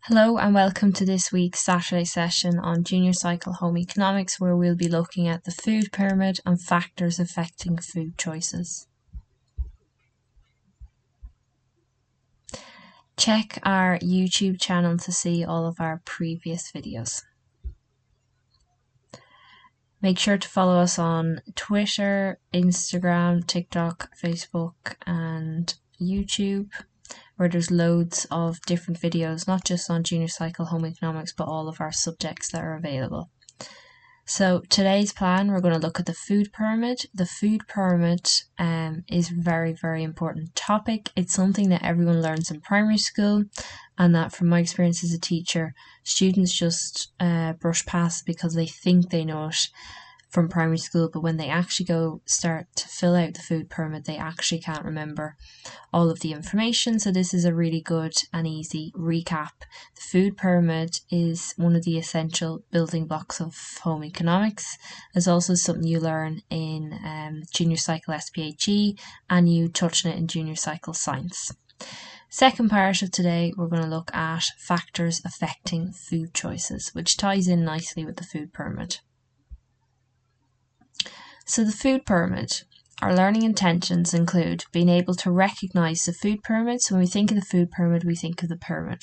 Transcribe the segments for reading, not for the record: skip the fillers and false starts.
Hello and welcome to this week's Saturday session on Junior Cycle Home Economics, where we'll be looking at the food pyramid and factors affecting food choices. Check our YouTube channel to see all of our previous videos. Make sure to follow us on Twitter, Instagram, TikTok, Facebook and YouTube, where there's loads of different videos, not just on Junior Cycle Home Economics, but all of our subjects that are available. So today's plan, we're going to look at the food pyramid. The food pyramid is a very, very important topic. It's something that everyone learns in primary school, and that from my experience as a teacher, students just brush past because they think they know it from primary school, but when they actually start to fill out the food pyramid, they actually can't remember all of the information. So this is a really good and easy recap. The food pyramid is one of the essential building blocks of home economics. It's also something you learn in Junior Cycle SPHE, and you touch on it in Junior Cycle Science. Second part of today, we're going to look at factors affecting food choices, which ties in nicely with the food pyramid. So the food pyramid, our learning intentions include being able to recognise the food pyramid. So when we think of the food pyramid, we think of the pyramid.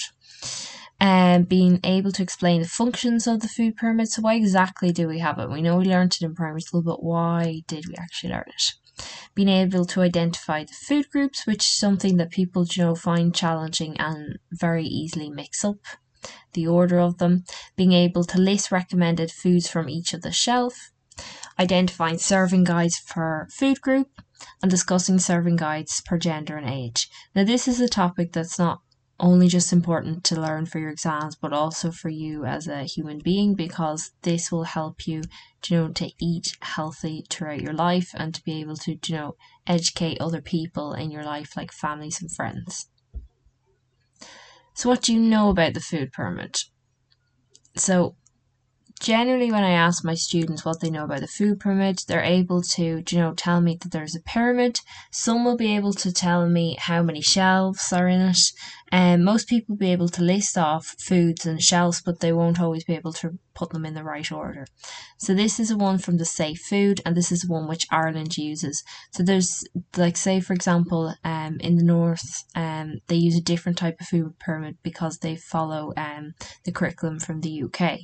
And being able to explain the functions of the food pyramid. So why exactly do we have it? We know we learned it in primary school, but why did we actually learn it? Being able to identify the food groups, which is something that people find challenging and very easily mix up the order of them. Being able to list recommended foods from each of the shelf. Identifying serving guides per food group, and discussing serving guides per gender and age. Now this is a topic that's not only just important to learn for your exams, but also for you as a human being, because this will help you to eat healthy throughout your life and to be able to educate other people in your life, like families and friends. So what do you know about the food pyramid? So generally, when I ask my students what they know about the food pyramid, they're able to, tell me that there's a pyramid. Some will be able to tell me how many shelves are in it. And most people will be able to list off foods and shelves, but they won't always be able to put them in the right order. So this is a one from the Safe Food, and this is one which Ireland uses. So there's, say for example, in the north, they use a different type of food pyramid because they follow the curriculum from the UK.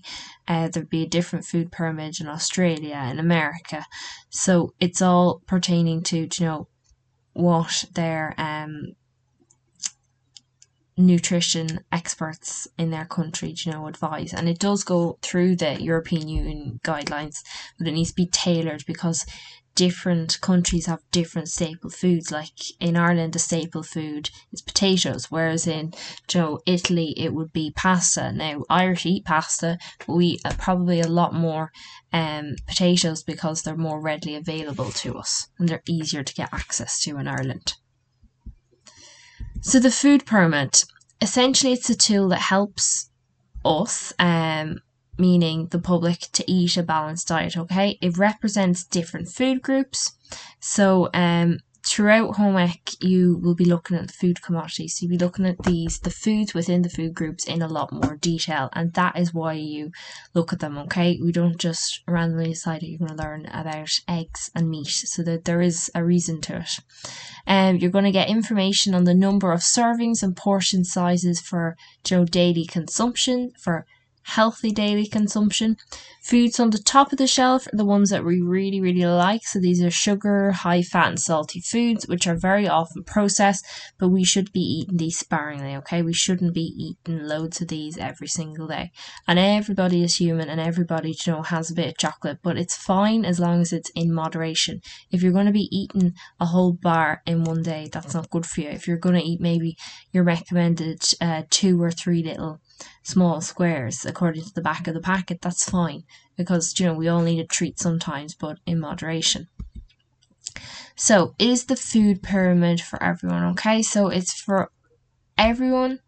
There'd be a different food pyramid in Australia and America. So it's all pertaining to, what their nutrition experts in their country, advise. And it does go through the European Union guidelines, but it needs to be tailored because different countries have different staple foods. Like in Ireland, the staple food is potatoes, whereas in Italy it would be pasta. Now Irish eat pasta, but we eat probably a lot more potatoes because they're more readily available to us and they're easier to get access to in Ireland. So the food pyramid, essentially it's a tool that helps us, meaning the public, to eat a balanced diet, okay? It represents different food groups. So throughout home ec, you will be looking at the food commodities. So you'll be looking at the foods within the food groups in a lot more detail, and that is why you look at them, okay? We don't just randomly decide that you're going to learn about eggs and meat, so that there is a reason to it. You're going to get information on the number of servings and portion sizes for daily consumption, for healthy daily consumption. Foods on the top of the shelf are the ones that we really, really like. So these are sugar, high fat and salty foods, which are very often processed, but we should be eating these sparingly, okay? We shouldn't be eating loads of these every single day. And everybody is human, and everybody, has a bit of chocolate, but it's fine as long as it's in moderation. If you're going to be eating a whole bar in one day, that's not good for you. If you're going to eat maybe your recommended 2 or 3 little small squares according to the back of the packet, that's fine, because we all need a treat sometimes, but in moderation. So is the food pyramid for everyone? Okay, so it's for everyone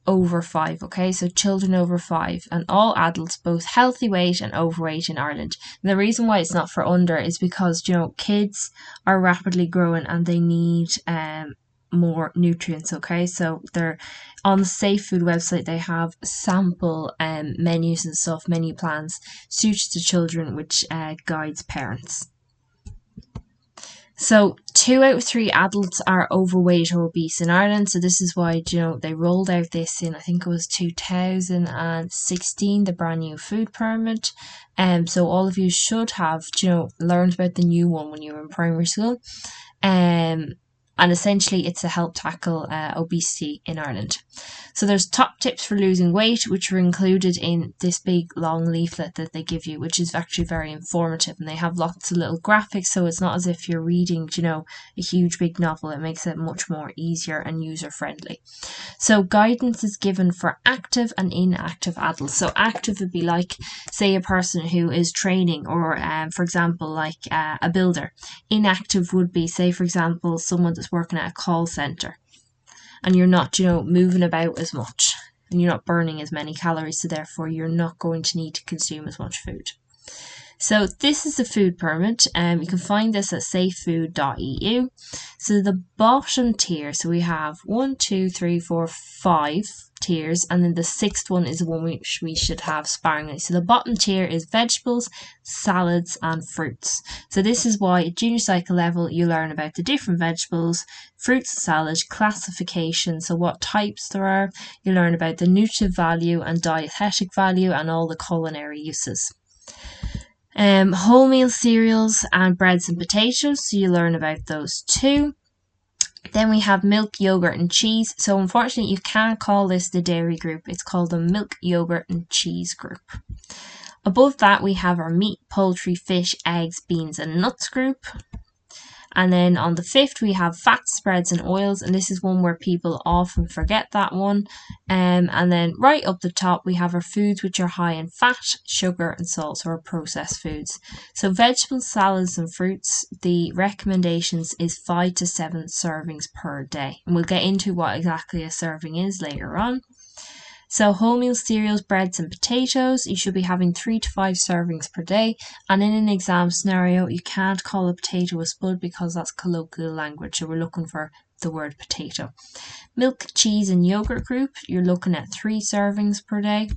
over 5, okay? So children over 5 and all adults, both healthy weight and overweight in Ireland. And the reason why it's not for under is because kids are rapidly growing and they need more nutrients. Okay, so they're on the Safe Food website, they have sample menus and stuff, menu plans suited to children, which guides parents. So 2 out of 3 adults are overweight or obese in Ireland. So this is why, they rolled out this in, I think it was 2016, the brand new food permit. So all of you should have, learned about the new one when you were in primary school. And essentially it's to help tackle obesity in Ireland. So there's top tips for losing weight, which are included in this big long leaflet that they give you, which is actually very informative, and they have lots of little graphics, so it's not as if you're reading, a huge big novel. It makes it much more easier and user friendly. So guidance is given for active and inactive adults. So active would be like, say, a person who is training, or for example, like a builder. Inactive would be, say, for example, someone that's working at a call center, and you're not, moving about as much, and you're not burning as many calories, so therefore you're not going to need to consume as much food. So this is the food permit. You can find this at safefood.eu. So the bottom tier, so we have 1, 2, 3, 4, 5 tiers, and then the 6th one is the one which we should have sparingly. So the bottom tier is vegetables, salads and fruits. So this is why at junior cycle level you learn about the different vegetables, fruits and salads, classification, so what types there are. You learn about the nutritive value and dietetic value and all the culinary uses. Wholemeal cereals and breads and potatoes, so you learn about those too. Then we have milk, yogurt and cheese. So unfortunately you can't call this the dairy group, it's called the milk, yogurt and cheese group. Above that we have our meat, poultry, fish, eggs, beans and nuts group. And then on the 5th we have fats, spreads and oils, and this is one where people often forget that one. And then right up the top we have our foods which are high in fat, sugar and salt, or processed foods. So vegetables, salads and fruits, the recommendations is 5 to 7 servings per day, and we'll get into what exactly a serving is later on. So wholemeal cereals, breads and potatoes, you should be having 3 to 5 servings per day. And in an exam scenario, you can't call a potato a spud because that's colloquial language. So we're looking for the word potato. Milk, cheese and yogurt group, you're looking at 3 servings per day.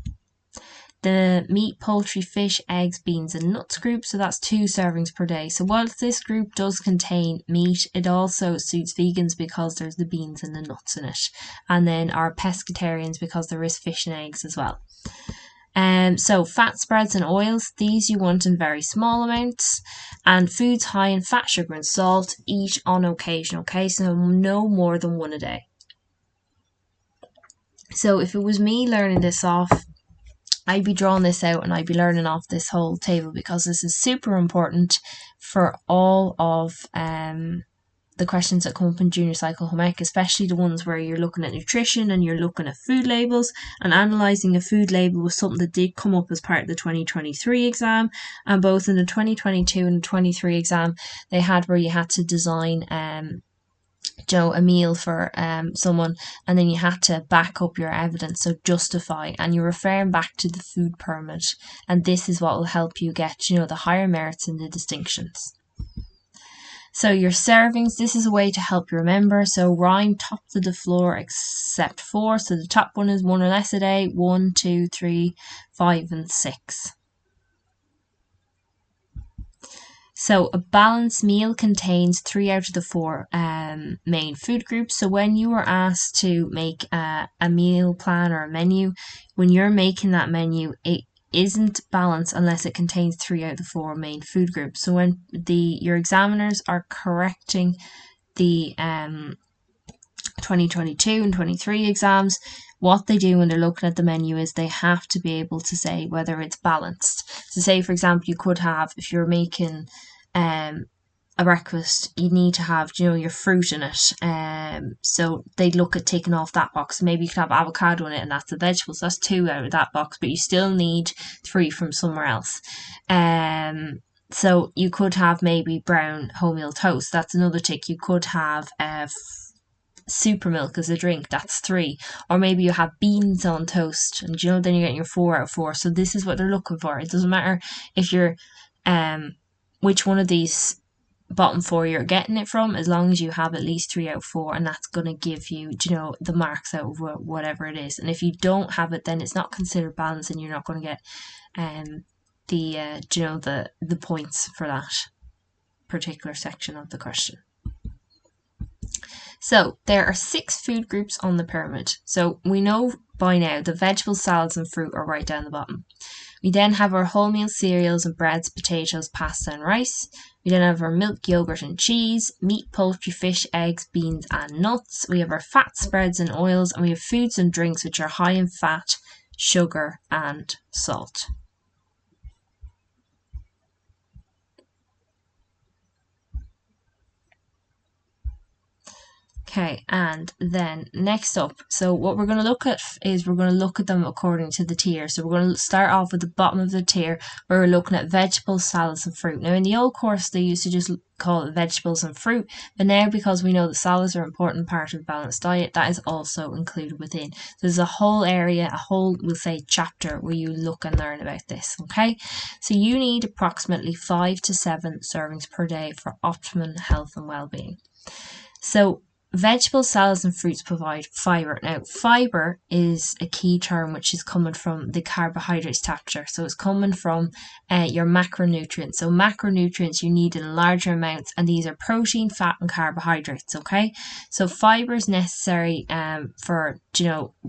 The meat, poultry, fish, eggs, beans and nuts group, so that's 2 servings per day. So whilst this group does contain meat, it also suits vegans because there's the beans and the nuts in it. And then our pescatarians because there is fish and eggs as well. So fat, spreads and oils, these you want in very small amounts. And foods high in fat, sugar and salt, eat on occasion, okay? So no more than 1 a day. So if it was me learning this off, I'd be drawing this out and I'd be learning off this whole table, because this is super important for all of the questions that come up in junior cycle home ec, especially the ones where you're looking at nutrition and you're looking at food labels. And analysing a food label was something that did come up as part of the 2023 exam, and both in the 2022 and the 23 exam they had where you had to design a meal for someone, and then you had to back up your evidence, so justify, and you're referring back to the food permit, and this is what will help you get the higher merits and the distinctions. So your servings, this is a way to help you remember. So rhyme top to the floor except 4, so the top one is 1 or less a day, 1, 2, 3, 5 and 6. So a balanced meal contains 3 out of the 4 main food groups. So when you are asked to make a meal plan or a menu, when you're making that menu, it isn't balanced unless it contains 3 out of the 4 main food groups. So when your examiners are correcting the 2022 and 23 exams, what they do when they're looking at the menu is they have to be able to say whether it's balanced. So say, for example, you could have, if you're making a breakfast, you need to have your fruit in it, so they'd look at taking off that box. Maybe you could have avocado in it and that's the vegetables, that's 2 out of that box, but you still need 3 from somewhere else. So you could have maybe brown wholemeal toast, that's another tick. You could have super milk as a drink, that's 3. Or maybe you have beans on toast, and then you're getting your 4 out of 4. So this is what they're looking for. It doesn't matter if you're which one of these bottom 4 you're getting it from, as long as you have at least 3 out of 4, and that's going to give you, the marks out of whatever it is. And if you don't have it, then it's not considered balanced, and you're not going to get the points for that particular section of the question. So there are 6 food groups on the pyramid. So we know by now the vegetables, salads and fruit are right down the bottom. We then have our wholemeal cereals and breads, potatoes, pasta and rice. We then have our milk, yogurt and cheese, meat, poultry, fish, eggs, beans and nuts. We have our fat spreads and oils, and we have foods and drinks which are high in fat, sugar and salt. Okay, and then next up, so what we're going to look at is we're going to look at them according to the tier. So we're going to start off with the bottom of the tier, where we're looking at vegetables, salads and fruit. Now in the old course they used to just call it vegetables and fruit, but now because we know that salads are an important part of a balanced diet, that is also included within. So there's a whole area, a whole, we'll say, chapter where you look and learn about this. Okay, so you need approximately 5 to 7 servings per day for optimum health and well-being. So vegetables, salads and fruits provide fibre. Now, fibre is a key term which is coming from the carbohydrates chapter. So it's coming from your macronutrients. So macronutrients you need in larger amounts, and these are protein, fat and carbohydrates, okay? So fibre is necessary for,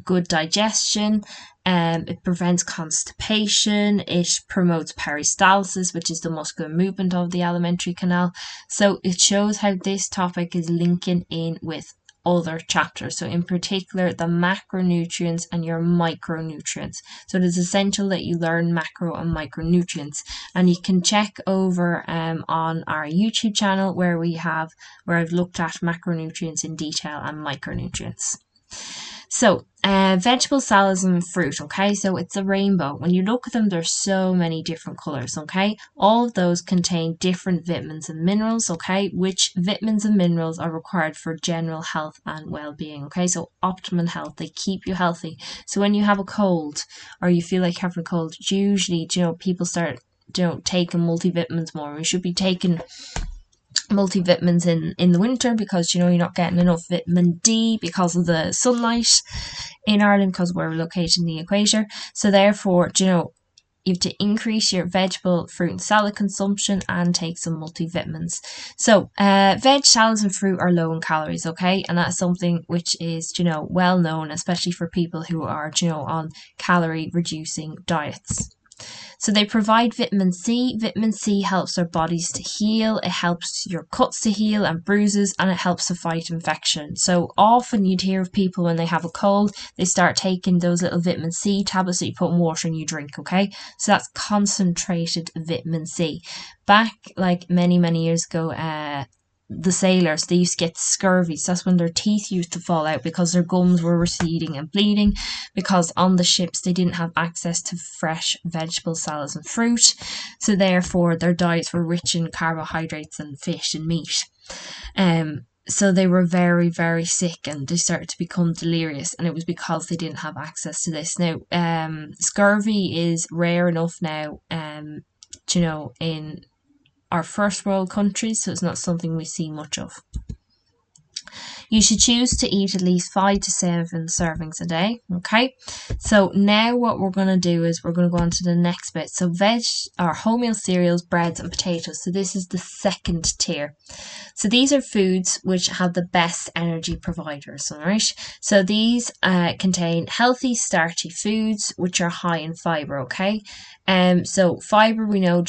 good digestion. It prevents constipation. It promotes peristalsis, which is the muscular movement of the alimentary canal. So it shows how this topic is linking in with other chapters. So in particular, the macronutrients and your micronutrients. So it is essential that you learn macro and micronutrients. And you can check over on our YouTube channel where I've looked at macronutrients in detail and micronutrients. So, vegetables, salads and fruit, okay? So it's a rainbow. When you look at them, there's so many different colours, okay? All of those contain different vitamins and minerals, okay? Which vitamins and minerals are required for general health and well-being, okay? So optimum health, they keep you healthy. So when you have a cold or you feel like having a cold, usually, people start, taking multivitamins more. We should be taking multivitamins in the winter because you're not getting enough vitamin D because of the sunlight in Ireland, because we're located in the equator. So therefore, you have to increase your vegetable, fruit and salad consumption and take some multivitamins. So veg, salads and fruit are low in calories, okay? And that's something which is, well known, especially for people who are, on calorie reducing diets. So they provide vitamin C. Vitamin C helps our bodies to heal. It helps your cuts to heal and bruises, and it helps to fight infection. So often you'd hear of people when they have a cold, they start taking those little vitamin C tablets that you put in water and you drink, okay? So that's concentrated vitamin C. Back like many, many years ago, the sailors, they used to get scurvy. So that's when their teeth used to fall out because their gums were receding and bleeding, because on the ships they didn't have access to fresh vegetables, salads and fruit. So therefore their diets were rich in carbohydrates and fish and meat. So they were very, very sick and they started to become delirious, and it was because they didn't have access to this. Now, scurvy is rare enough now, in our first world countries, so it's not something we see much of. You should choose to eat at least 5 to 7 servings a day, okay? So now what we're going to do is we're going to go on to the next bit. So wholemeal cereals, breads and potatoes. So this is the second tier. So these are foods which have the best energy providers, all right? So these contain healthy, starchy foods which are high in fibre, okay? So fibre, we know,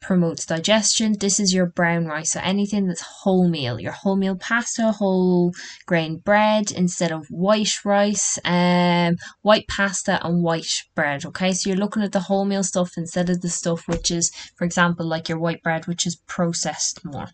promotes digestion. This is your brown rice, so anything that's wholemeal, your wholemeal pasta, whole grain bread instead of white rice, white pasta and white bread, okay? So you're looking at the wholemeal stuff instead of the stuff which is, for example, like your white bread, which is processed more.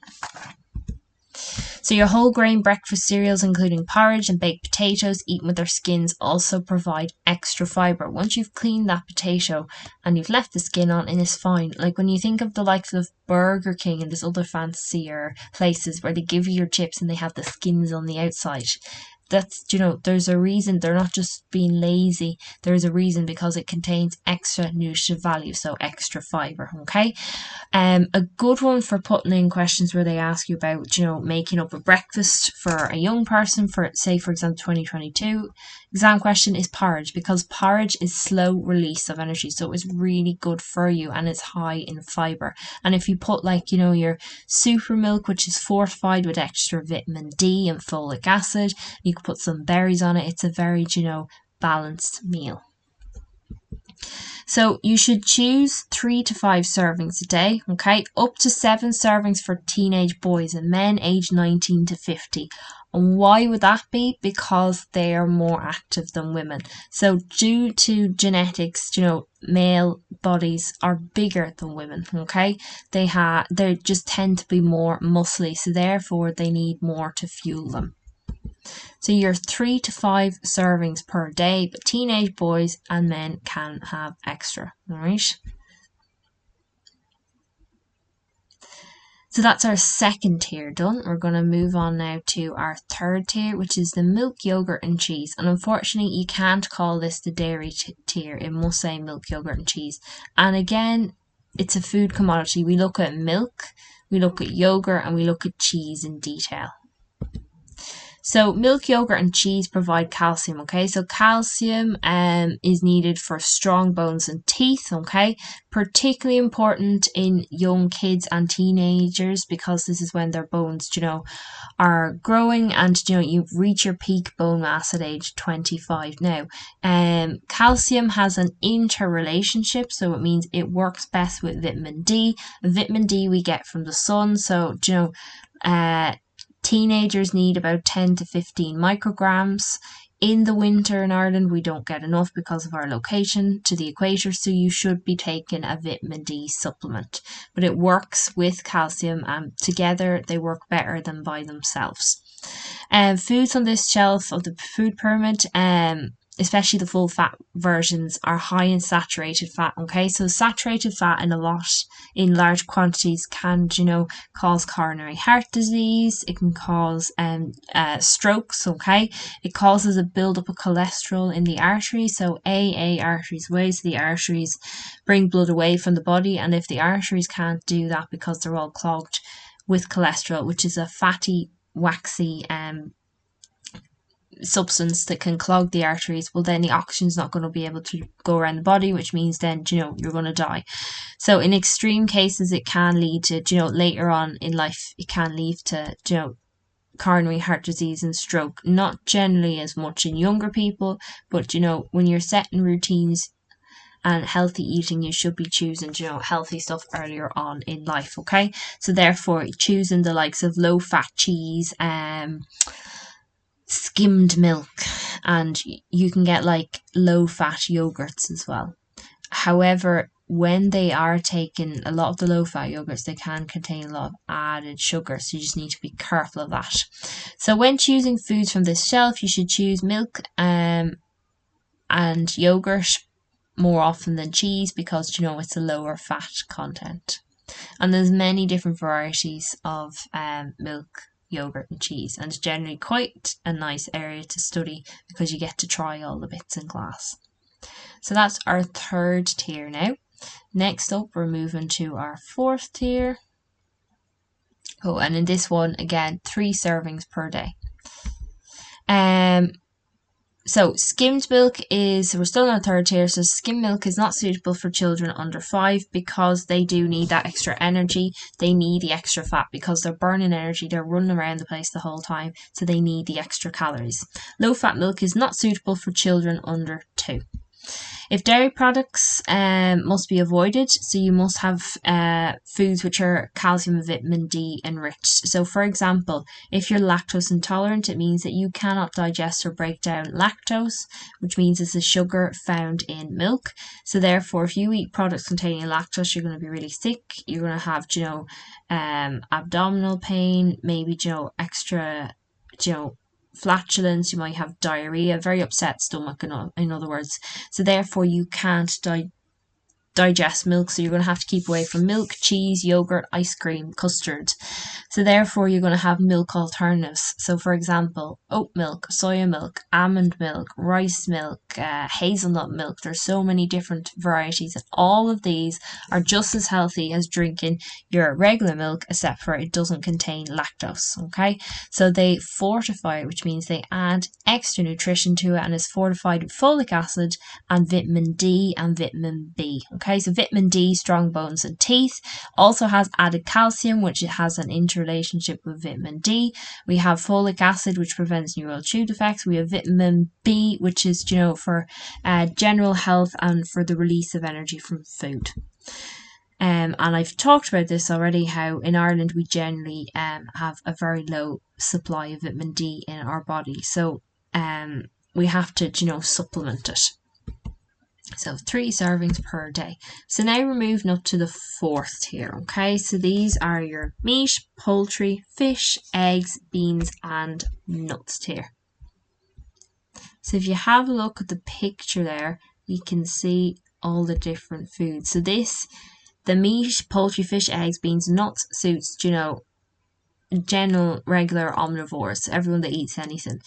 So your whole grain breakfast cereals, including porridge and baked potatoes eaten with their skins, also provide extra fibre. Once you've cleaned that potato and you've left the skin on, it is fine. Like when you think of the likes of Burger King and there's other fancier places where they give you your chips and they have the skins on the outside. That's, there's a reason. They're not just being lazy. There's a reason, because it contains extra nutritive value, so extra fiber. Okay. A good one for putting in questions where they ask you about, making up a breakfast for a young person for, say, for example, 2022 exam question is porridge, because porridge is slow release of energy. So it's really good for you, and it's high in fiber. And if you put your super milk, which is fortified with extra vitamin D and folic acid, you could put some berries on it. It's a very, balanced meal. So you should choose 3 to 5 servings a day, okay? Up to 7 servings for teenage boys and men aged 19 to 50. And why would that be? Because they are more active than women. So due to genetics, male bodies are bigger than women, okay? They just tend to be more muscly, so therefore they need more to fuel them. So you're 3 to 5 servings per day, but teenage boys and men can have extra, all right? So that's our second tier done. We're going to move on now to our third tier, which is the milk, yogurt and cheese. And unfortunately, you can't call this the dairy tier. It must say milk, yogurt and cheese. And again, it's a food commodity. We look at milk, we look at yogurt, and we look at cheese in detail. So milk, yogurt and cheese provide calcium, okay? So calcium is needed for strong bones and teeth, okay? Particularly important in young kids and teenagers, because this is when their bones, are growing, and, you reach your peak bone mass at age 25 now. Calcium has an interrelationship, so it means it works best with vitamin D. Vitamin D we get from the sun, so, teenagers need about 10 to 15 micrograms. In the winter in Ireland, we don't get enough because of our location to the equator, so you should be taking a vitamin D supplement. But it works with calcium, and together they work better than by themselves. Foods on this shelf of the food pyramid, especially the full fat versions, are high in saturated fat, okay? So saturated fat in large quantities can, cause coronary heart disease. It can cause strokes, okay? It causes a buildup of cholesterol in the arteries. So AA arteries ways, the arteries bring blood away from the body, and if the arteries can't do that because they're all clogged with cholesterol, which is a fatty, waxy substance that can clog the arteries, well then the oxygen's not going to be able to go around the body, which means then you're going to die. So in extreme cases it can lead to later on in life, it can lead to coronary heart disease and stroke. Not generally as much in younger people, but when you're setting routines and healthy eating, you should be choosing healthy stuff earlier on in life, okay? So therefore choosing the likes of low fat cheese, skimmed milk, and you can get low fat yogurts as well. However, when they are taken, a lot of the low fat yogurts, they can contain a lot of added sugar, so you just need to be careful of that. So when choosing foods from this shelf, you should choose milk and yogurt more often than cheese, because it's a lower fat content. And there's many different varieties of milk, yogurt and cheese, and it's generally quite a nice area to study because you get to try all the bits in class. So that's our third tier now. Next up, we're moving to our fourth tier. And in this one, again, 3 servings per day. So skimmed milk we're still in our third tier, so skimmed milk is not suitable for children under 5 because they do need that extra energy. They need the extra fat because they're burning energy, they're running around the place the whole time, so they need the extra calories. Low fat milk is not suitable for children under 2. If dairy products must be avoided, so you must have foods which are calcium and vitamin D enriched. So for example, if you're lactose intolerant, it means that you cannot digest or break down lactose, which means it's a sugar found in milk. So therefore, if you eat products containing lactose, you're going to be really sick. You're going to have, abdominal pain, maybe, extra, flatulence, you might have diarrhea, very upset stomach, in other words. So therefore you can't digest milk, so you're going to have to keep away from milk, cheese, yogurt, ice cream, custard. So therefore you're going to have milk alternatives. So for example, oat milk, soya milk, almond milk, rice milk, hazelnut milk. There's so many different varieties, and all of these are just as healthy as drinking your regular milk, except for it doesn't contain lactose. Okay, so they fortify it, which means they add extra nutrition to it, and it's fortified with folic acid and vitamin D and vitamin B. Okay, so vitamin D, strong bones and teeth. Also has added calcium, which it has an interrelationship with vitamin D. We have folic acid, which prevents neural tube defects. We have vitamin B, which is, for general health and for the release of energy from food. And I've talked about this already, how in Ireland we generally have a very low supply of vitamin D in our body. So we have to, supplement it. So 3 servings per day. So now we're moving up to the 4th tier. Okay, so these are your meat, poultry, fish, eggs, beans, and nuts tier. So if you have a look at the picture there, you can see all the different foods. So the meat, poultry, fish, eggs, beans, nuts suits, general regular omnivores, everyone that eats anything.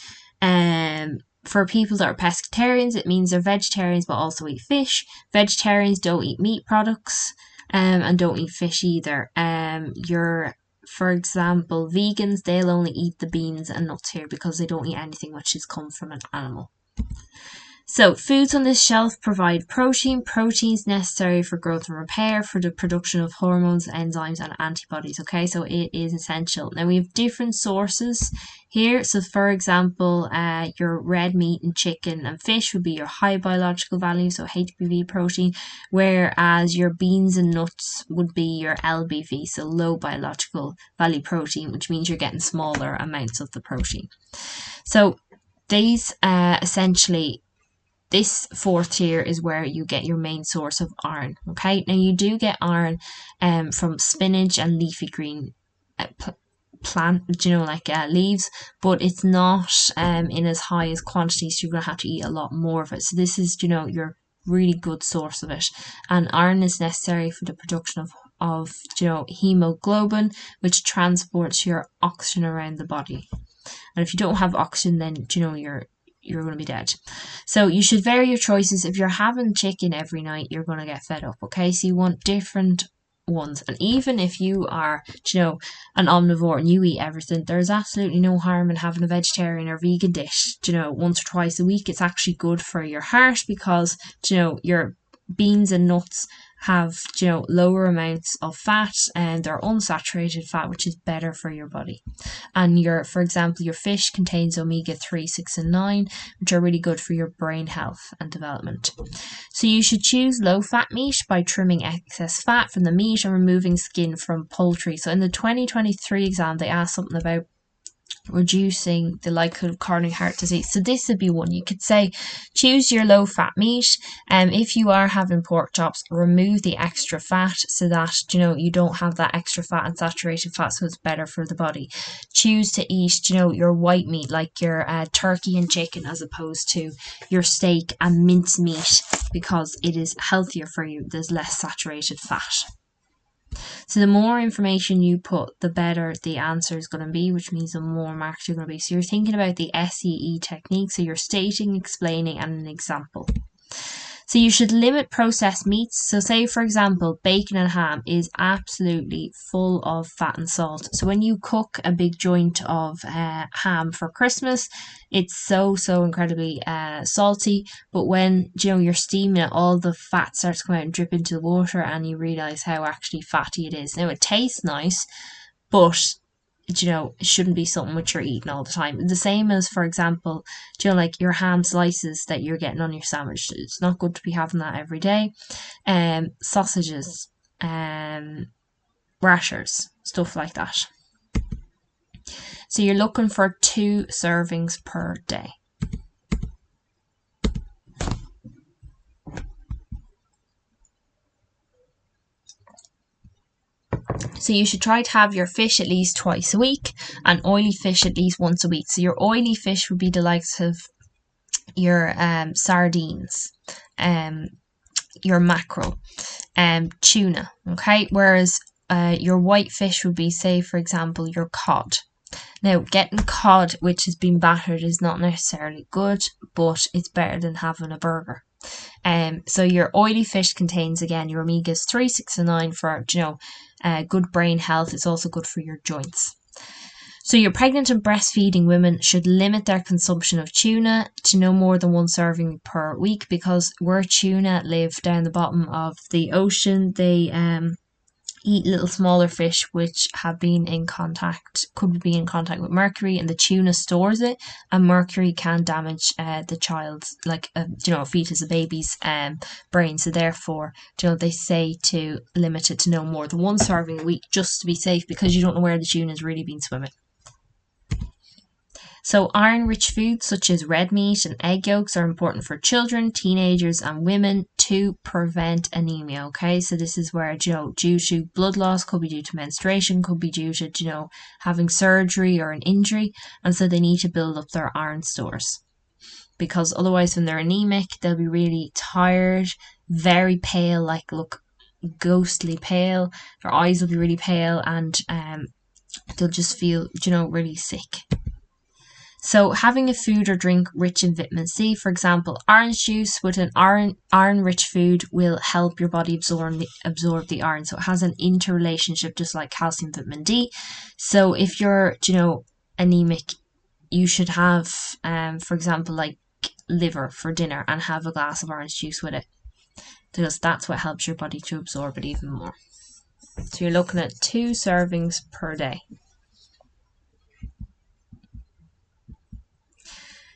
For people that are pescatarians, it means they're vegetarians but also eat fish. Vegetarians don't eat meat products and don't eat fish either. For example, vegans, they'll only eat the beans and nuts here because they don't eat anything which has come from an animal. So foods on this shelf provide proteins necessary for growth and repair, for the production of hormones, enzymes, and antibodies. Okay, so it is essential. Now we have different sources here. So for example, your red meat and chicken and fish would be your high biological value, so HBV protein, whereas your beans and nuts would be your LBV, so low biological value protein, which means you're getting smaller amounts of the protein. So these essentially, this 4th tier is where you get your main source of iron. Okay, now you do get iron from spinach and leafy green plant, leaves, but it's not in as high as quantities, so you're going to have to eat a lot more of it. So this is, your really good source of it. And iron is necessary for the production of hemoglobin, which transports your oxygen around the body. And if you don't have oxygen, then you're going to be dead. So you should vary your choices. If you're having chicken every night, you're going to get fed up. Okay, so you want different ones. And even if you are, an omnivore and you eat everything, there's absolutely no harm in having a vegetarian or vegan dish, once or twice a week. It's actually good for your heart because, your beans and nuts have, lower amounts of fat, and they're unsaturated fat, which is better for your body. And for example, your fish contains omega-3, 6, and 9, which are really good for your brain health and development. So you should choose low-fat meat by trimming excess fat from the meat and removing skin from poultry. So in the 2023 exam, they asked something about reducing the likelihood of coronary heart disease. So this would be one. You could say choose your low fat meat, and if you are having pork chops, remove the extra fat so that you don't have that extra fat and saturated fat, so it's better for the body. Choose to eat your white meat, like your turkey and chicken, as opposed to your steak and mince meat, because it is healthier for you. There's less saturated fat. So the more information you put, the better the answer is going to be, which means the more marks you're going to be. So you're thinking about the SEE technique. So you're stating, explaining, and an example. So you should limit processed meats. So say, for example, bacon and ham is absolutely full of fat and salt. So when you cook a big joint of ham for Christmas, it's so incredibly salty. But when you're steaming it, all the fat starts to come out and drip into the water, and you realise how actually fatty it is. Now it tastes nice, but it shouldn't be something which you're eating all the time. The same as, for example, like your ham slices that you're getting on your sandwich. It's not good to be having that every day. Sausages, rashers, stuff like that. So you're looking for 2 servings per day. So you should try to have your fish at least twice a week and oily fish at least once a week. So your oily fish would be the likes of your sardines, your mackerel, tuna, okay? Whereas your white fish would be, say, for example, your cod. Now, getting cod which has been battered is not necessarily good, but it's better than having a burger. So your oily fish contains, again, your omegas 3, 6 and 9 for, good brain health. It's also good for your joints. So your pregnant and breastfeeding women should limit their consumption of tuna to no more than 1 serving per week, because where tuna live down the bottom of the ocean, they eat little smaller fish which have been in contact, could be in contact with mercury, and the tuna stores it, and mercury can damage the child's, like a fetus, a baby's brain. So therefore, they say to limit it to no more than 1 serving a week, just to be safe, because you don't know where the tuna's really been swimming. So iron-rich foods such as red meat and egg yolks are important for children, teenagers and women to prevent anemia, okay? So this is where, due to blood loss, could be due to menstruation, could be due to, having surgery or an injury, and so they need to build up their iron stores. Because otherwise when they're anemic, they'll be really tired, very pale, look ghostly pale, their eyes will be really pale, and they'll just feel, really sick. So having a food or drink rich in vitamin C, for example, orange juice with an iron-rich food will help your body absorb the iron. So it has an interrelationship, just like calcium, vitamin D. So if you're, anemic, you should have, for example, like liver for dinner and have a glass of orange juice with it, because that's what helps your body to absorb it even more. So you're looking at 2 servings per day.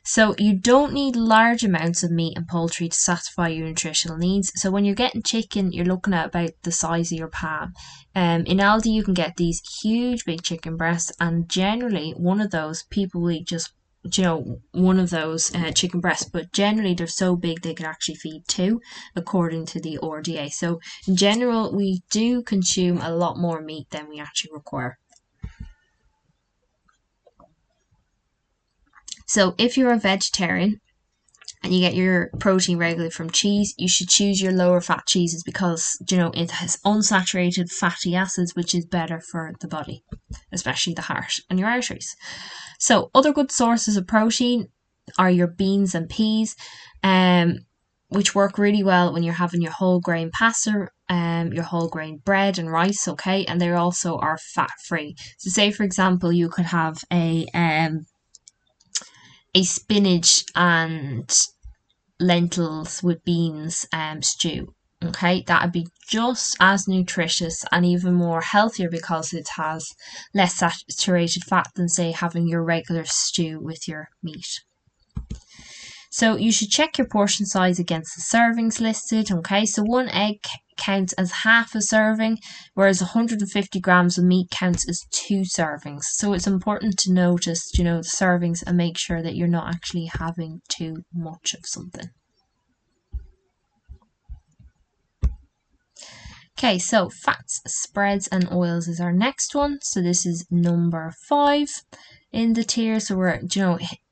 So you don't need large amounts of meat and poultry to satisfy your nutritional needs. So when you're getting chicken, you're looking at about the size of your palm. In Aldi, you can get these huge big chicken breasts, and generally one of those, people will eat just, one of those chicken breasts, but generally they're so big they could actually feed 2, according to the RDA. So in general, we do consume a lot more meat than we actually require. So if you're a vegetarian and you get your protein regularly from cheese, you should choose your lower fat cheeses, because, it has unsaturated fatty acids, which is better for the body, especially the heart and your arteries. So other good sources of protein are your beans and peas, which work really well when you're having your whole grain pasta, your whole grain bread and rice, okay? And they also are fat free. So say, for example, you could have a spinach and lentils with beans stew, okay? That would be just as nutritious and even more healthier, because it has less saturated fat than, say, having your regular stew with your meat. So you should check your portion size against the servings listed, okay? So 1 egg counts as half a serving, whereas 150 grams of meat counts as 2 servings. So it's important to notice, the servings, and make sure that you're not actually having too much of something. Okay, so fats, spreads and oils is our next one. So this is number 5 in the tier. So we're,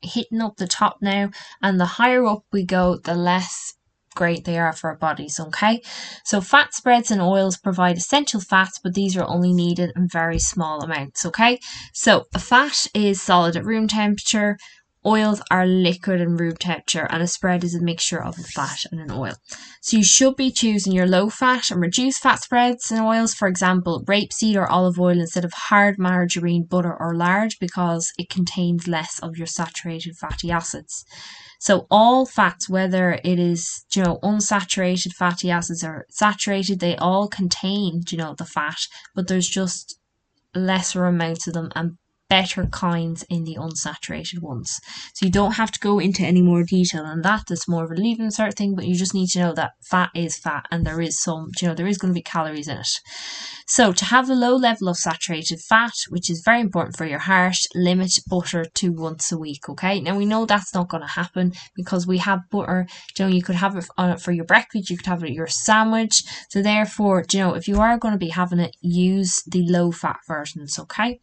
hitting up the top now, and the higher up we go, the less great they are for our bodies, okay? So fat, spreads and oils provide essential fats, but these are only needed in very small amounts, okay? So a fat is solid at room temperature, oils are liquid and room temperature, and a spread is a mixture of a fat and an oil. So you should be choosing your low fat and reduced fat spreads and oils, for example, rapeseed or olive oil instead of hard margarine, butter or lard, because it contains less of your saturated fatty acids. So all fats, whether it is, unsaturated fatty acids or saturated, they all contain, the fat, but there's just lesser amounts of them and better kinds in the unsaturated ones. So you don't have to go into any more detail on that. That's more of a leave insert thing, but you just need to know that fat is fat, and there is some, there is going to be calories in it. So to have a low level of saturated fat, which is very important for your heart, limit butter to once a week, okay? Now we know that's not going to happen, because we have butter, you could have it for your breakfast, you could have it at your sandwich. So therefore, if you are going to be having it, use the low fat versions, okay?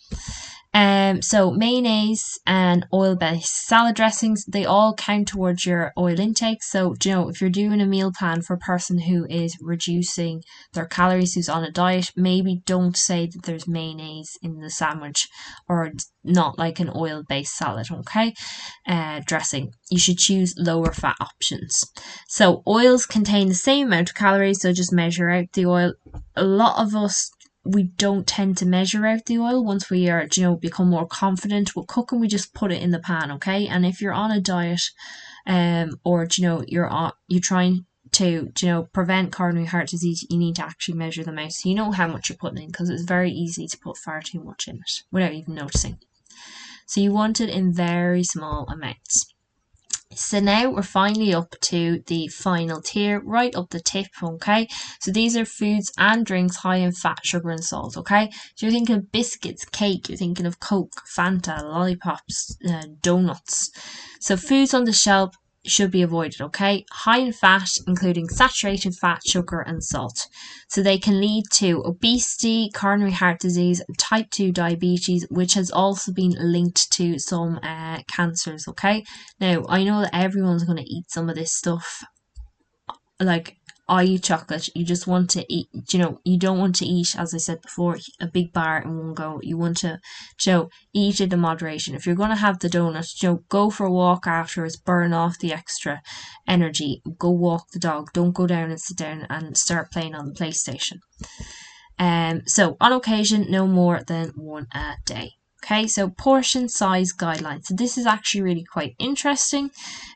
So mayonnaise and oil-based salad dressings, they all count towards your oil intake. So, you know, if you're doing a meal plan for a person who is reducing their calories, who's on a diet, maybe don't say that there's mayonnaise in the sandwich or not like an oil-based salad, okay? Dressing. You should choose lower fat options. So oils contain the same amount of calories, so just measure out the oil. A lot of us, we don't tend to measure out the oil. Once we are, you know, become more confident with cooking, we just put it in the pan, okay? And if you're on a diet, or, you know, you're trying to, you know, prevent coronary heart disease, you need to actually measure them out so you know how much you're putting in, because it's very easy to put far too much in it without even noticing. So you want it in very small amounts. So now we're finally up to the final tier, right up the tip, okay? So these are foods and drinks high in fat, sugar and salt, okay? So you're thinking of biscuits, cake, you're thinking of Coke, Fanta, lollipops, donuts. So foods on the shelf should be avoided, okay? High in fat, including saturated fat, sugar and salt. So they can lead to obesity, coronary heart disease, type 2 diabetes, which has also been linked to some cancers, okay? Now, I know that everyone's going to eat some of this stuff. Like, I eat chocolate. You just want to eat, you know, you don't want to eat, as I said before, a big bar in one go. You want to, you know, eat it in moderation. If you're going to have the donut, you know, go for a walk afterwards, burn off the extra energy, go walk the dog. Don't go down and sit down and start playing on the PlayStation. So on occasion, no more than one a day. Okay, so portion size guidelines. So this is actually really quite interesting.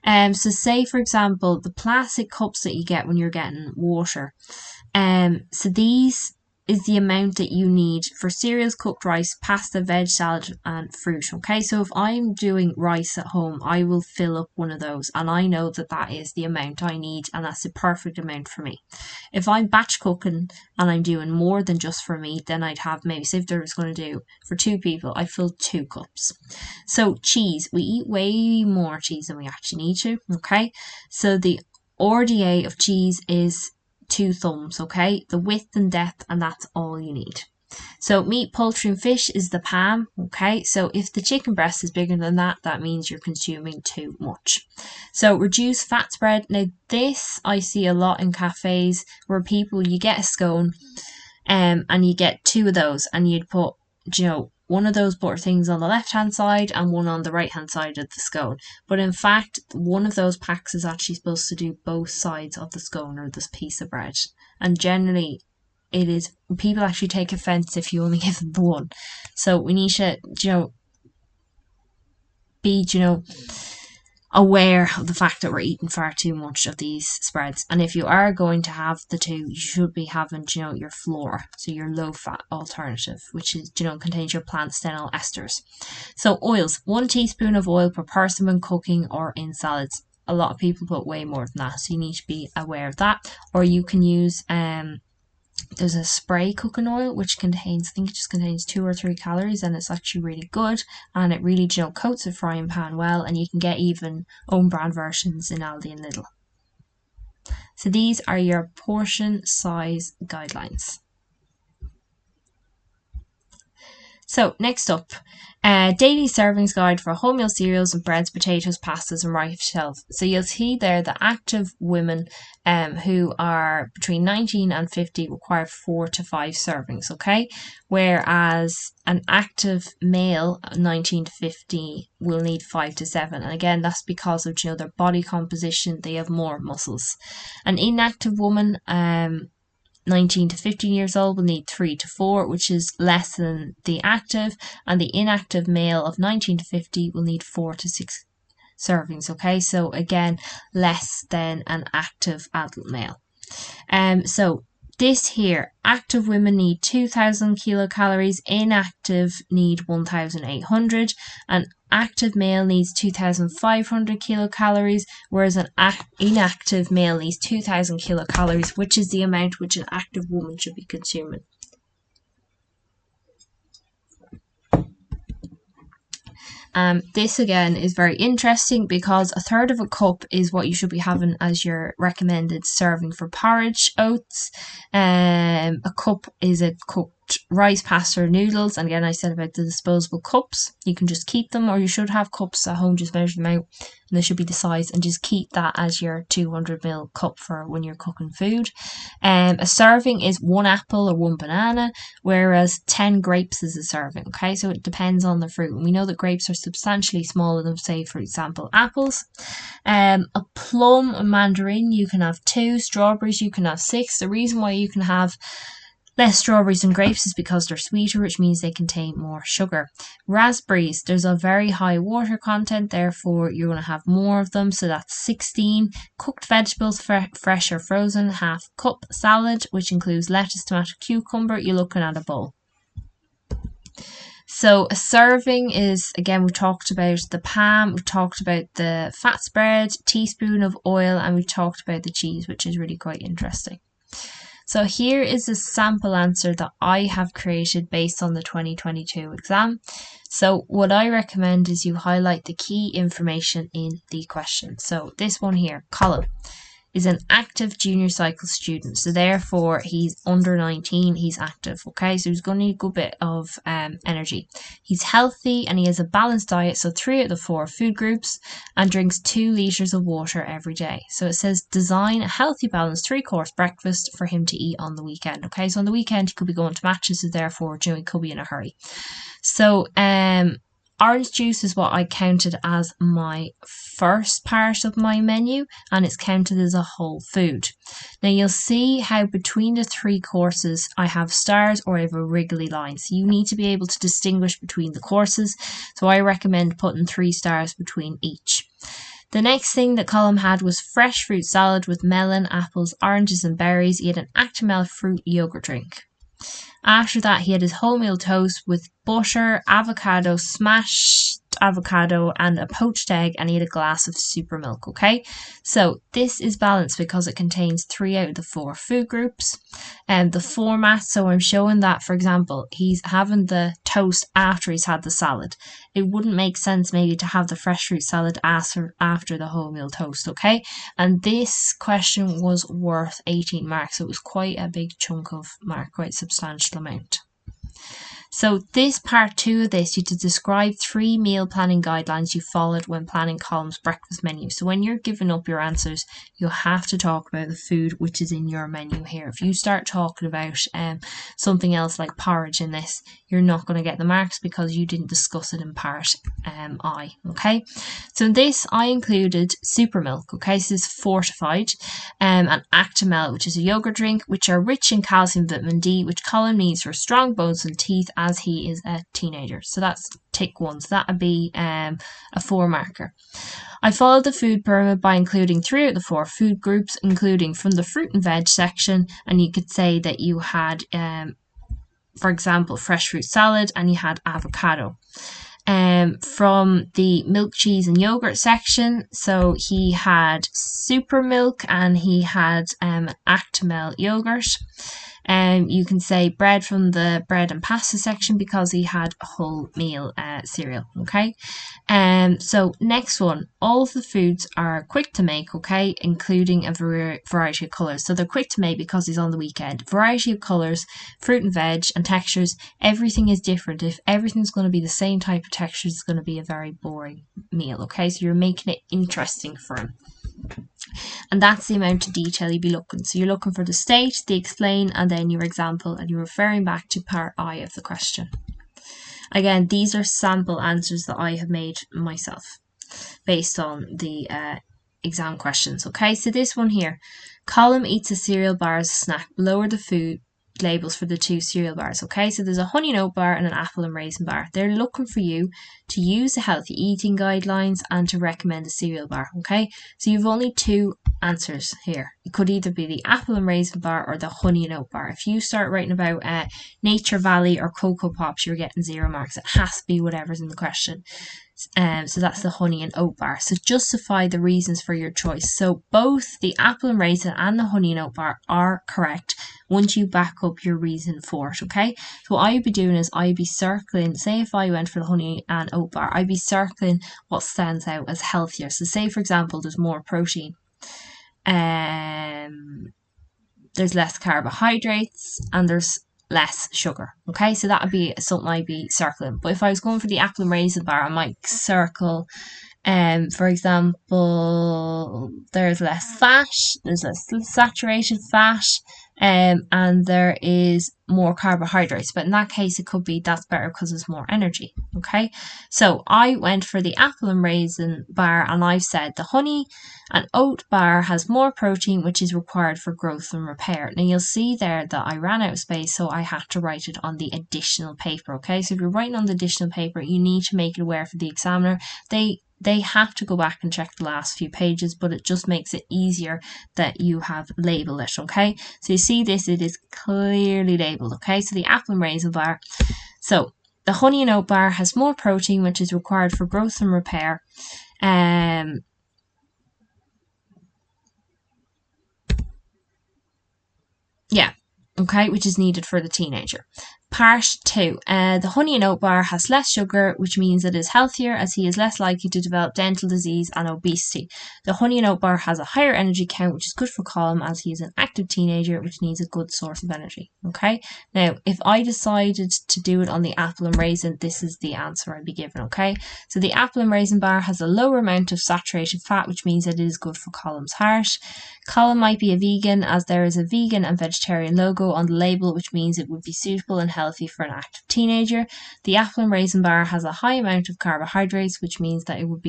So say for example, the plastic cups that you get when you're getting water. So these is the amount that you need for cereals, cooked rice, pasta, veg, salad, and fruit. Okay, so if I'm doing rice at home, I will fill up one of those, and I know that that is the amount I need, and that's the perfect amount for me. If I'm batch cooking and I'm doing more than just for me, then I'd have maybe, say if there was going to do for 2 people, I fill 2 cups. So cheese, we eat way more cheese than we actually need to. Okay, so the RDA of cheese is 2 thumbs, okay? The width and depth, and that's all you need. So meat, poultry and fish is the palm, okay? So if the chicken breast is bigger than that, that means you're consuming too much. So reduce fat spread. Now this I see a lot in cafes where people, you get a scone and you get 2 of those, and you'd put, you know, one of those butter things on the left hand side and one on the right hand side of the scone. But in fact, one of those packs is actually supposed to do both sides of the scone or this piece of bread. And generally, it is, people actually take offense if you only give them the one. So we need to, you know, be, you know, aware of the fact that we're eating far too much of these spreads. And if you are going to have the 2, you should be having, you know, your flour, so your low fat alternative, which is, you know, contains your plant stenol esters. So oils, 1 teaspoon of oil per person when cooking or in salads. A lot of people put way more than that, so you need to be aware of that. Or you can use there's a spray cooking oil which contains, I think it just contains 2 or 3 calories, and it's actually really good, and it really, you know, coats a frying pan well, and you can get even own brand versions in Aldi and Lidl. So these are your portion size guidelines. So next up, daily servings guide for wholemeal cereals and breads, potatoes, pastas and rice shells. So you'll see there the active women who are between 19 and 50 require 4 to 5 servings, okay? Whereas an active male, 19 to 50, will need 5 to 7. And again, that's because of, you know, their body composition, they have more muscles. An inactive woman, 19 to 15 years old, will need 3 to 4, which is less than the active, and the inactive male of 19 to 50 will need 4 to 6 servings, okay? So again, less than an active adult male. So this here, active women need 2,000 kilocalories, inactive need 1,800, and active male needs 2,500 kilocalories, whereas an inactive male needs 2,000 kilocalories, which is the amount which an active woman should be consuming. This again is very interesting because 1/3 of a cup is what you should be having as your recommended serving for porridge oats. A cup is a cooked cooked rice, pasta, or noodles. And again, I said about the disposable cups. You can just keep them, or you should have cups at home, just measure them out. And they should be the size, and just keep that as your 200ml cup for when you're cooking food. A serving is 1 apple or 1 banana, whereas 10 grapes is a serving. Okay, so it depends on the fruit. And we know that grapes are substantially smaller than, say, for example, apples. A plum, a mandarin, you can have 2. Strawberries, you can have 6. The reason why you can have less strawberries than grapes is because they're sweeter, which means they contain more sugar. Raspberries, there's a very high water content, therefore you're going to have more of them, so that's 16. Cooked vegetables, fresh or frozen, half cup. Salad, which includes lettuce, tomato, cucumber, you're looking at a bowl. So a serving is, again, we've talked about the pan, we've talked about the fat spread, teaspoon of oil, and we've talked about the cheese, which is really quite interesting. So here is a sample answer that I have created based on the 2022 exam. So what I recommend is you highlight the key information in the question. So this one here, Colin, is an active junior cycle student. So therefore he's under 19, he's active. Okay, so he's going to need a good bit of energy. He's healthy and he has a balanced diet. So 3 out of the 4 food groups, and drinks 2 litres of water every day. So it says design a healthy balanced 3-course breakfast for him to eat on the weekend. Okay, so on the weekend he could be going to matches, so therefore he could be in a hurry. So orange juice is what I counted as my first part of my menu, and it's counted as a whole food. Now you'll see how between the 3 courses I have stars or I have a wriggly line. So you need to be able to distinguish between the courses. So I recommend putting 3 stars between each. The next thing that Colin had was fresh fruit salad with melon, apples, oranges and berries. He had an Actimel fruit yogurt drink. After that, he had his wholemeal toast with butter, avocado, smashed avocado, and a poached egg, and he had a glass of super milk. Okay, so this is balanced because it contains 3 out of the 4 food groups. And the format, so I'm showing that, for example, he's having the toast after he's had the salad. It wouldn't make sense maybe to have the fresh fruit salad after the wholemeal toast. Okay, and this question was worth 18 marks, so it was quite a big chunk of mark, quite a substantial amount. So this part 2 of this, you have to describe 3 meal planning guidelines you followed when planning Colin's breakfast menu. So when you're giving up your answers, you'll have to talk about the food which is in your menu here. If you start talking about something else like porridge in this, you're not going to get the marks because you didn't discuss it in part I. Okay, so in this I included super milk. Okay, so this is fortified, and Actimel, which is a yogurt drink, which are rich in calcium, vitamin D, which Colin needs for strong bones and teeth as he is a teenager. So that's tick 1. So that would be a 4 marker. I followed the food pyramid by including 3 out of the 4 food groups, including from the fruit and veg section, and you could say that you had, for example, fresh fruit salad and you had avocado. From the milk, cheese and yogurt section, so he had super milk and he had Actimel yogurt. You can say bread from the bread and pasta section because he had wholemeal cereal. Okay, so next one, all of the foods are quick to make. Okay, including a variety of colours. So they're quick to make because he's on the weekend. Variety of colours, fruit and veg and textures. Everything is different. If everything's going to be the same type of texture, it's going to be a very boring meal. Okay, so you're making it interesting for him. And that's the amount of detail you'd be looking. So you're looking for the state, the explain, and then your example, and you're referring back to part I of the question. Again, these are sample answers that I have made myself based on the exam questions. Okay, so this one here, Colin eats a cereal bar as a snack. Below are the food labels for the 2 cereal bars. Okay, so there's a honey and oat bar and an apple and raisin bar. They're looking for you to use the healthy eating guidelines and to recommend a cereal bar. Okay, so you've only 2 answers here. It could either be the apple and raisin bar or the honey and oat bar. If you start writing about Nature Valley or Cocoa Pops, you're getting 0 marks. It has to be whatever's in the question. So that's the honey and oat bar. So justify the reasons for your choice. So both the apple and raisin and the honey and oat bar are correct once you back up your reason for it. Okay, so what I'd be doing is I'd be circling, say if I went for the honey and oat bar, I'd be circling what stands out as healthier. So say for example there's more protein, there's less carbohydrates, and there's less sugar. Okay, so that would be something I'd be circling. But if I was going for the apple and raisin bar, I might circle, for example, there's less fat, there's less saturated fat, and there is more carbohydrates. But in that case, it could be that's better because there's more energy. Okay, so I went for the apple and raisin bar, and I've said the honey and oat bar has more protein, which is required for growth and repair. Now you'll see there that I ran out of space, so I had to write it on the additional paper. Okay, so if you're writing on the additional paper, you need to make it aware for the examiner. They have to go back and check the last few pages, but it just makes it easier that you have labelled it, okay? So you see this, it is clearly labelled, okay? So the apple and raisin bar. So the honey and oat bar has more protein, which is required for growth and repair. Okay, which is needed for the teenager. Part 2. The honey and oat bar has less sugar, which means it is healthier as he is less likely to develop dental disease and obesity. The honey and oat bar has a higher energy count, which is good for Colm as he is an active teenager, which needs a good source of energy. Okay, now if I decided to do it on the apple and raisin, this is the answer I'd be given. Okay, so the apple and raisin bar has a lower amount of saturated fat, which means that it is good for Colm's heart. Colm might be a vegan as there is a vegan and vegetarian logo on the label, which means it would be suitable and healthy for an active teenager. The apple and raisin bar has a high amount of carbohydrates, which means that it would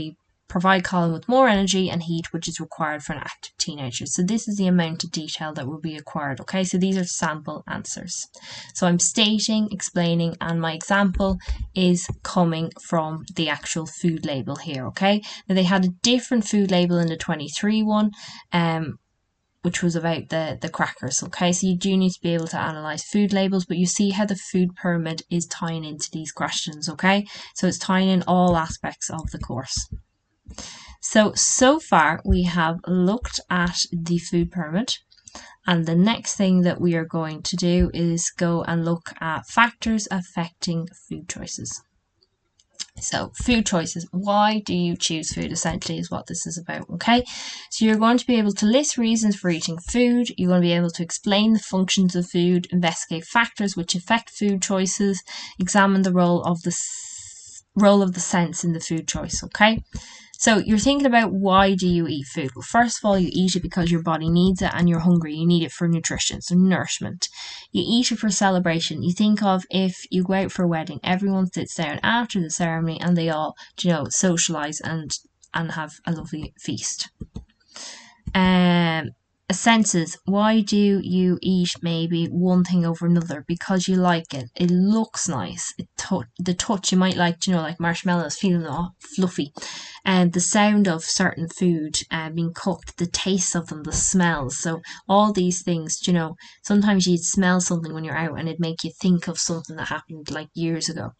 provide Colm with more energy and heat, which is required for an active teenager. So this is the amount of detail that will be required. Okay, so these are sample answers. So I'm stating, explaining, and my example is coming from the actual food label here. Okay, now they had a different food label in the 23 one, which was about the crackers. Okay, so you do need to be able to analyze food labels, but you see how the food pyramid is tying into these questions. Okay, so it's tying in all aspects of the course. So far we have looked at the food pyramid, and the next thing that we are going to do is go and look at factors affecting food choices. So food choices, why do you choose food, essentially is what this is about. Okay, so you're going to be able to list reasons for eating food, you're going to be able to explain the functions of food, investigate factors which affect food choices, examine the role of the sense in the food choice. Okay, so you're thinking about why do you eat food? Well, first of all, you eat it because your body needs it and you're hungry. You need it for nutrition, so nourishment. You eat it for celebration. You think of if you go out for a wedding, everyone sits down after the ceremony and they all, socialise and have a lovely feast. Senses, why do you eat maybe one thing over another? Because you like it, it looks nice, the touch, you might like, like marshmallows, feeling all fluffy, and the sound of certain food being cooked, the taste of them, the smells. So all these things, sometimes you'd smell something when you're out and it'd make you think of something that happened like years ago.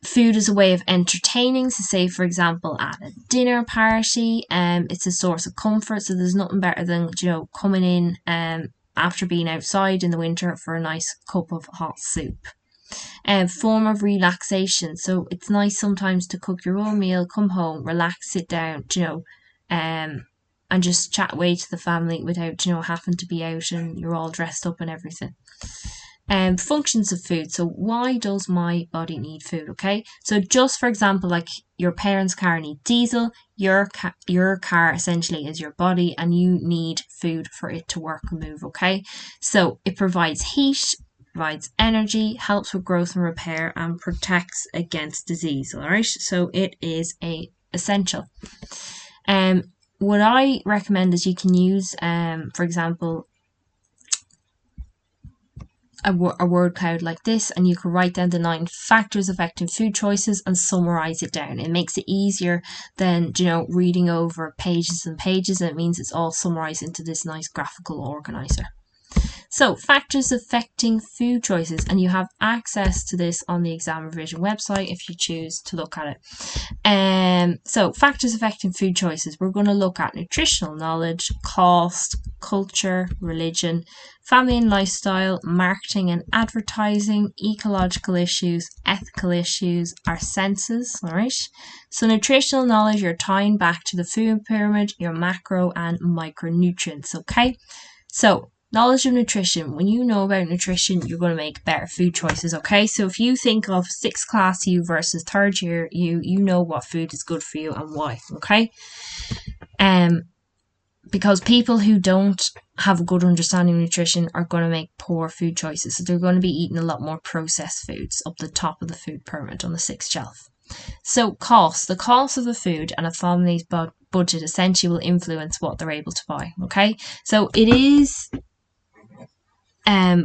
Food is a way of entertaining. So say, for example, at a dinner party, it's a source of comfort. So there's nothing better than, coming in after being outside in the winter for a nice cup of hot soup. Form of relaxation. So it's nice sometimes to cook your own meal, come home, relax, sit down, and just chat away to the family without, having to be out and you're all dressed up and everything. Functions of food. So why does my body need food? Okay, so just for example, like your parents' car needs diesel, your car essentially is your body and you need food for it to work and move. Okay, so it provides heat, provides energy, helps with growth and repair, and protects against disease. All right, so it is essential. What I recommend is you can use, for example, a word cloud like this, and you can write down the 9 factors affecting food choices and summarize it down. It makes it easier than reading over pages and pages, and it means it's all summarized into this nice graphical organizer. So factors affecting food choices, and you have access to this on the ExamRevision website if you choose to look at it. So factors affecting food choices, we're going to look at nutritional knowledge, cost, culture, religion, family and lifestyle, marketing and advertising, ecological issues, ethical issues, our senses. All right, so nutritional knowledge, you're tying back to the food pyramid, your macro and micronutrients. Okay, so knowledge of nutrition. When you know about nutrition, you're going to make better food choices, okay? So if you think of 6th class you versus 3rd year you know what food is good for you and why, okay? Because people who don't have a good understanding of nutrition are going to make poor food choices. So they're going to be eating a lot more processed foods up the top of the food pyramid on the 6th shelf. So the cost of the food and a family's budget essentially will influence what they're able to buy, okay? So it is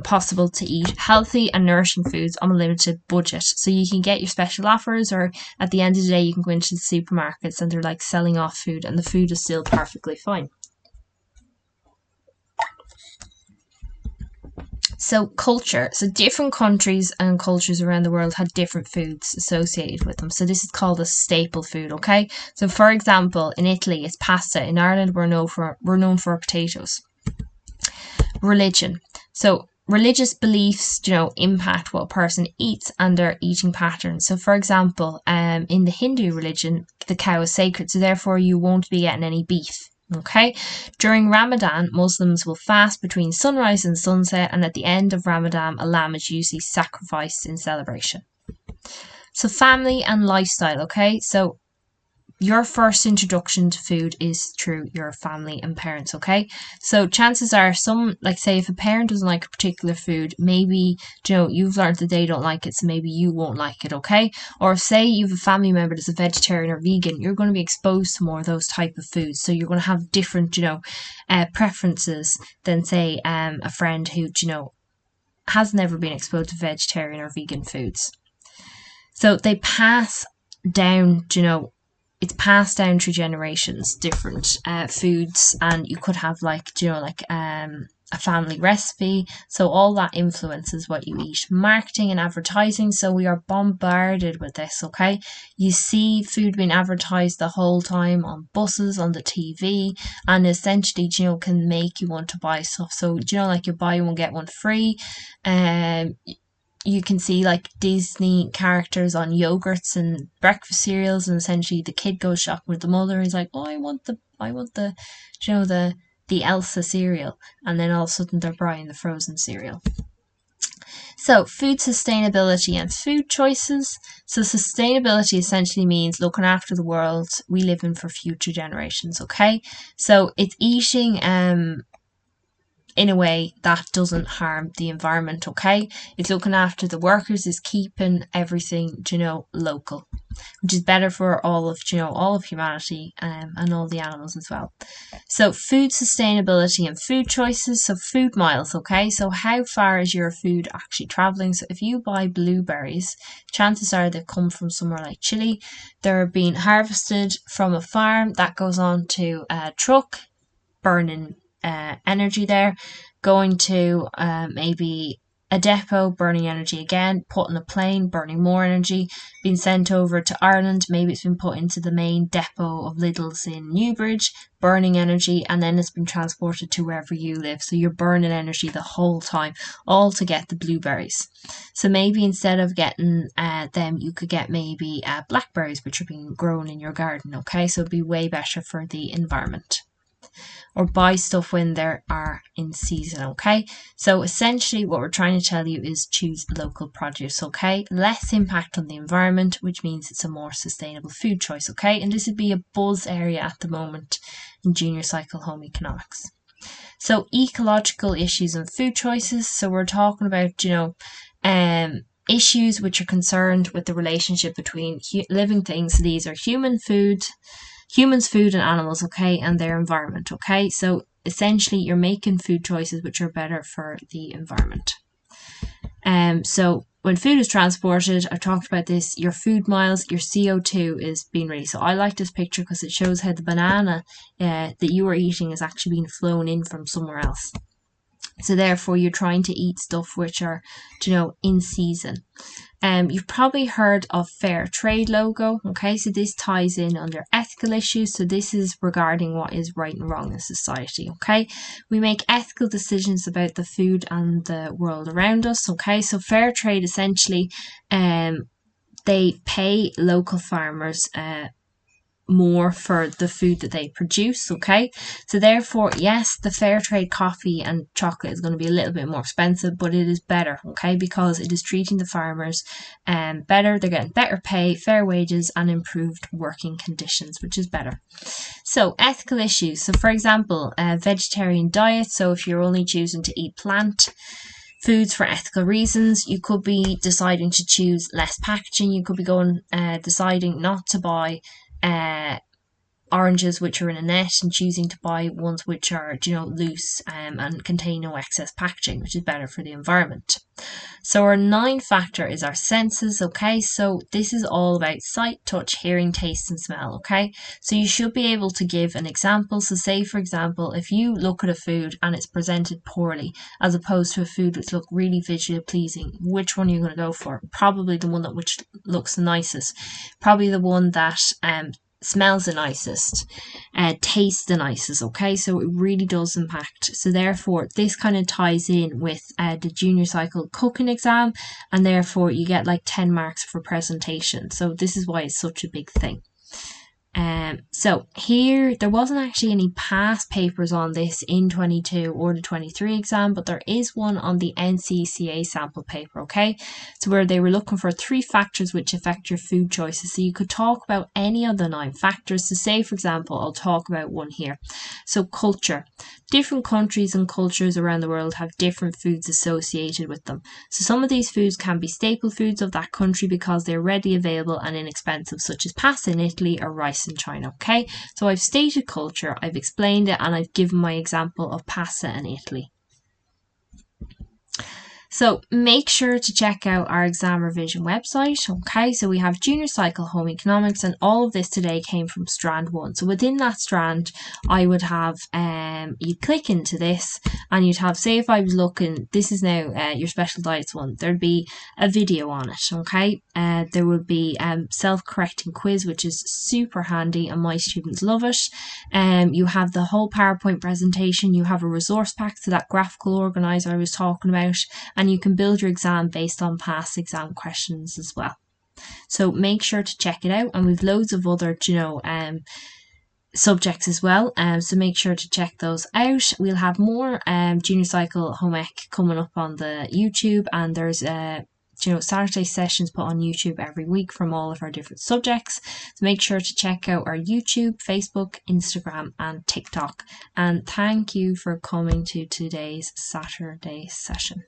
possible to eat healthy and nourishing foods on a limited budget. So you can get your special offers, or at the end of the day you can go into the supermarkets and they're like selling off food and the food is still perfectly fine. So culture. So different countries and cultures around the world had different foods associated with them. So this is called a staple food, okay? So for example, in Italy it's pasta. In Ireland we're known for potatoes. Religion. So religious beliefs, impact what a person eats and their eating patterns. So for example, in the Hindu religion, the cow is sacred, so therefore you won't be getting any beef. Okay, during Ramadan, Muslims will fast between sunrise and sunset, and at the end of Ramadan, a lamb is usually sacrificed in celebration. So family and lifestyle, okay? So your first introduction to food is through your family and parents, okay? So chances are say if a parent doesn't like a particular food, maybe, you've learned that they don't like it, so maybe you won't like it, okay? Or say you have a family member that's a vegetarian or vegan, you're going to be exposed to more of those type of foods. So you're going to have different, preferences than say a friend who, has never been exposed to vegetarian or vegan foods. So they pass down, it's passed down through generations, different foods, and you could have a family recipe. So all that influences what you eat. Marketing and advertising. So we are bombarded with this, okay? You see food being advertised the whole time on buses, on the TV, and essentially, can make you want to buy stuff. So, you buy one, get one free. You can see like Disney characters on yogurts and breakfast cereals, and essentially the kid goes shopping with the mother. He's like, "Oh, I want the the Elsa cereal," and then all of a sudden they're buying the frozen cereal. So food sustainability and food choices. So sustainability essentially means looking after the world we live in for future generations. Okay, so it's eating in a way that doesn't harm the environment, okay? It's looking after the workers, is keeping everything, local, which is better for all of humanity and all the animals as well. So food sustainability and food choices. So food miles, okay? So how far is your food actually traveling? So if you buy blueberries, chances are they've come from somewhere like Chile. They're being harvested from a farm that goes on to a truck, burning energy there, going to maybe a depot, burning energy again, put in a plane, burning more energy, being sent over to Ireland, maybe it's been put into the main depot of Lidl's in Newbridge, burning energy, and then it's been transported to wherever you live. So you're burning energy the whole time, all to get the blueberries. So maybe instead of getting them, you could get maybe blackberries, which are being grown in your garden, okay? So it'd be way better for the environment. Or buy stuff when they are in season, okay? So essentially what we're trying to tell you is choose local produce, okay? Less impact on the environment, which means it's a more sustainable food choice, okay? And this would be a buzz area at the moment in junior cycle home economics. So ecological issues and food choices. So we're talking about, issues which are concerned with the relationship between living things. So these are humans, food and animals, okay, and their environment, okay? So essentially you're making food choices which are better for the environment. So when food is transported, I've talked about this, your food miles, your CO2 is being released. So I like this picture because it shows how the banana that you are eating is actually being flown in from somewhere else. So therefore you're trying to eat stuff which are, in season. You've probably heard of Fair Trade logo, okay? So this ties in under ethical issues. So this is regarding what is right and wrong in society, okay? We make ethical decisions about the food and the world around us, okay? So Fair Trade essentially, they pay local farmers more for the food that they produce. Okay, so therefore, yes, the fair trade coffee and chocolate is going to be a little bit more expensive, but it is better, okay, because it is treating the farmers better. They're getting better pay, fair wages, and improved working conditions, which is better. So ethical issues. So for example, vegetarian diet. So if you're only choosing to eat plant foods for ethical reasons, you could be deciding to choose less packaging. You could be deciding not to buy oranges which are in a net and choosing to buy ones which are, loose and contain no excess packaging, which is better for the environment. So our 9th factor is our senses. Okay, so this is all about sight, touch, hearing, taste, and smell. Okay, so you should be able to give an example. So say, for example, if you look at a food and it's presented poorly as opposed to a food which looks really visually pleasing, which one are you going to go for? Probably the one that which looks the nicest, probably the one that smells the nicest, tastes the nicest. Okay, so it really does impact. So therefore, this kind of ties in with the junior cycle cooking exam, and therefore you get like 10 marks for presentation. So this is why it's such a big thing. So here, there wasn't actually any past papers on this in 22 or the 23 exam, but there is one on the NCCA sample paper, okay? So where they were looking for 3 factors which affect your food choices. So you could talk about any of the 9 factors. So say, for example, I'll talk about one here. So culture. Different countries and cultures around the world have different foods associated with them. So some of these foods can be staple foods of that country because they're readily available and inexpensive, such as pasta in Italy or rice in China. Okay, so I've stated culture, I've explained it, and I've given my example of pasta in Italy. So make sure to check out our ExamRevision website. Okay, so we have junior cycle home economics, and all of this today came from strand 1. So within that strand, I would have you click into this and you'd have, say if I was looking, this is now your special diets one, there'd be a video on it. Okay, there would be self-correcting quiz, which is super handy and my students love it. You have the whole PowerPoint presentation, you have a resource pack, so that graphical organizer I was talking about, and you can build your exam based on past exam questions as well. So make sure to check it out, and we've loads of other, subjects as well, so make sure to check those out. We'll have more junior cycle home ec coming up on the YouTube, and there's Saturday sessions put on YouTube every week from all of our different subjects. So make sure to check out our YouTube, Facebook, Instagram, and TikTok. And thank you for coming to today's Saturday session.